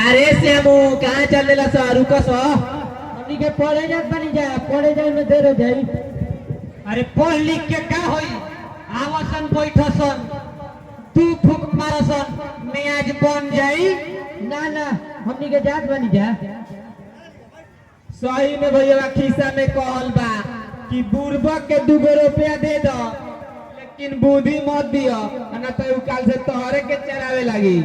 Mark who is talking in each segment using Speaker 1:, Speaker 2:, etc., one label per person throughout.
Speaker 1: अरे श्यामू कहाँ चल रहा सा रुको सो
Speaker 2: हमनी के पढ़े जात बनी जा पढ़े जाए में देर हो जाई।
Speaker 1: अरे पढ़ लिख के का होई आवसन बैठसन तू फुक मारसन मैं आज बन जाई
Speaker 2: ना ना हमनी के जात बनी जा।
Speaker 1: सही में भैया खिस्सा में कहल बा कि बुर्बक के 2 रुपया दे दो लेकिन बुद्धि मत दियो ना तो उ काल से तोहरे के चरावे लगी।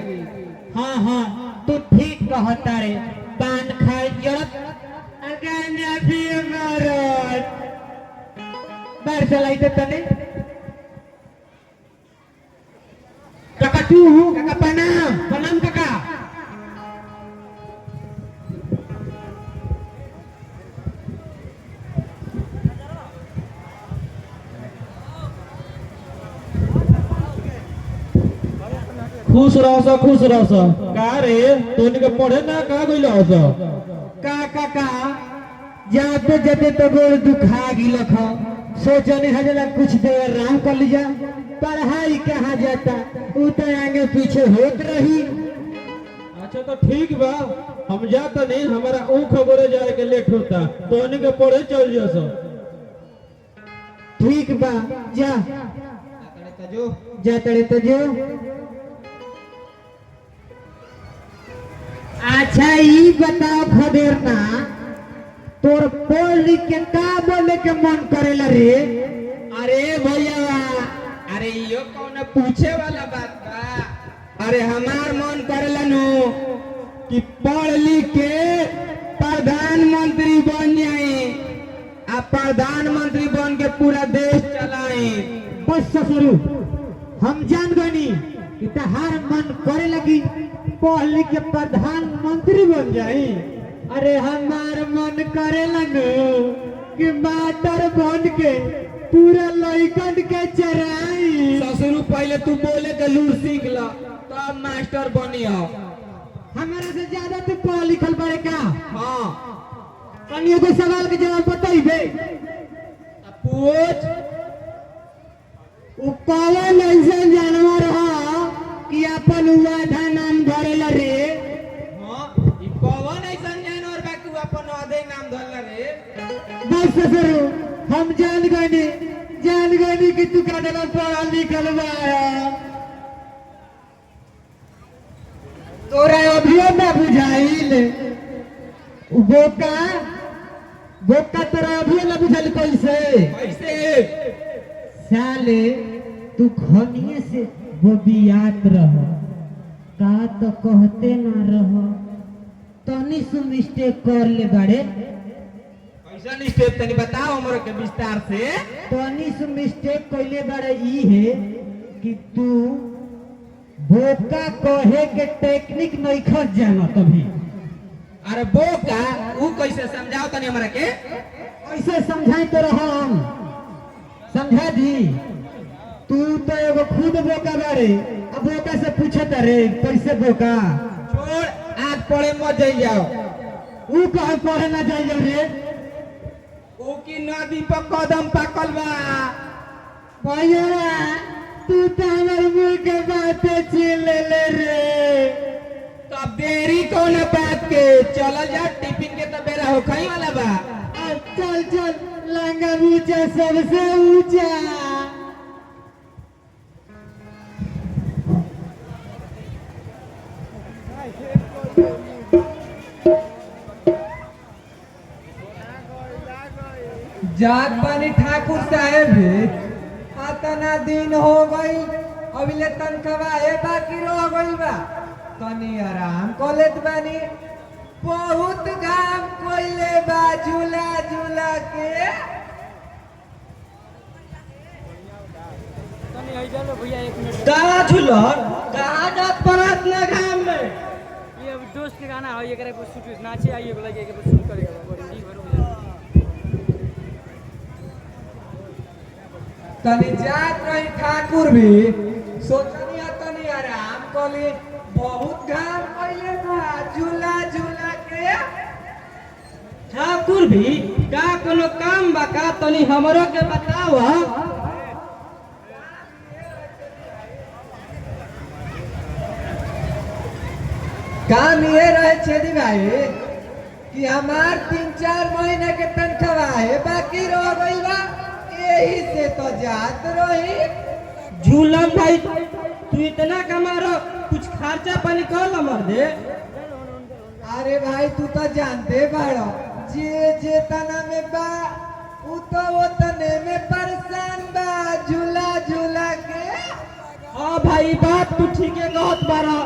Speaker 2: हाँ हाँ तू ठीक कहता रे पान खाए जरत
Speaker 1: अगान्या भी मारत
Speaker 2: बाहर चलाइते तने
Speaker 1: काका तू काका प्रणाम प्रणाम काका।
Speaker 2: खुश रह का रे तोनी के पढ़े ना का गइल हस
Speaker 1: का काका जाते जाते तो गोड़ दुखा गिल ख सोचने हजला कुछ देर आराम कर लिया पढ़ाई कहाँ जाता उ तो आगे पीछे होत रही।
Speaker 2: अच्छा तो ठीक बा हम जाता नहीं हमारा ऊ खबरे जाए के लेट होता तोनी के पढ़े चल जस।
Speaker 1: ठीक बा जा तड़े तो जो। अच्छा ये बताओ खदेर ना तोर पढ़ लिख के का बोले के मन करेला रे। अरे भैया अरे यो कौन पूछे वाला बात बा। अरे हमार मन करेला नु कि पढ़ लिख के प्रधानमंत्री बन जाए आ प्रधानमंत्री बन के पूरा देश चलाए। बस ससुरु हम जान गनी कि तहार मन करे लगी पढ़ लिख के प्रधानमंत्री बन जाए। अरे हमार मन करे लगो कि मास्टर बन के पूरा लइकन के चराई। ससुरु पहले तू बोले के लूर सीख ला तब मास्टर बनियो। हमारा से ज्यादा तू पढ़ लिखल बारे का। हाँ कनियो को सवाल के जवाब बताइबे पूछ। उ कौन ऐसा जानवर है कि अपन आधा नाम धरेला रे। हां ई कौन ऐसा जानवर बा कि अपन आधे नाम धरला रे। बस ससुरु हम जान गनी कि तू काडला पढ़ा लिखल बा। तोरा अभियो ना बुझाइल बोका तोरा अभियो ना बुझाइल कैसे साले तू खनिए से बबियात रह का तो कहते ना रह तनी सु मिस्टेक कर ले बाड़े। ऐसा मिस्टेक तनी बताओ हमरे के विस्तार से। तनी सु मिस्टेक कइले बाड़े ई है कि तू बोका कहे के टेक्निक नहीं खर जाना कभी। अरे बोका ऊ कैसे समझाओ तनी हमरा के। ऐसे समझाई तो रह हम समझा दी। तू तो एगो खुद बोका बारे अब बोका से पूछत रे कैसे बोका। छोड़ आज पढ़े मत जाई जाओ। ऊ कहे पढ़े ना जाई जाओ रे। ऊ की नदी पर कदम पाकल बा। भैया तू तो हमर मुंह के बातें छीन ले रे। तब देरी कौन बात के चल जा टिफिन के तो बेरा होखई वाला बा। चल चल लंगा ऊंचा सबसे ऊंचा।
Speaker 3: जात बानी ठाकुर साहेब अतना दिन हो गई अभी ले तनखवा बाकी रह गई बा तनी आराम कर लेत बानी। बहुत काम कोइले बा झूला झूला के।
Speaker 1: कहाँ झूलो कहाँ जात परत ना घाम में।
Speaker 4: ये दोस्त के गाना हो ये करे कुछ शूट नाचे आइए बोला के कुछ शूट करेगा बड़ी भर हो जाए।
Speaker 3: तनी जात रही ठाकुर भी सोचनी तनी आराम कली बहुत घाम कइले बा झूला झूला के।
Speaker 1: ठाकुर भी का कोनो काम बा का तनी हमरो के बताओ।
Speaker 3: काम ये रहे छेदी भाई कि हमार 3-4 महीने के तनख्वाह है बाकी रह गई बा, यही से तो जात रही।
Speaker 2: झूलम भाई तू इतना कमा रहो, कुछ खर्चा पानी कर ला मर दे।
Speaker 3: अरे भाई तू तो जानते बाड़ो, जे तना में बा उ तो वो तने में परेशान बा, झूला झूला के।
Speaker 2: हाँ भाई बात तू ठीक है कहत बारा,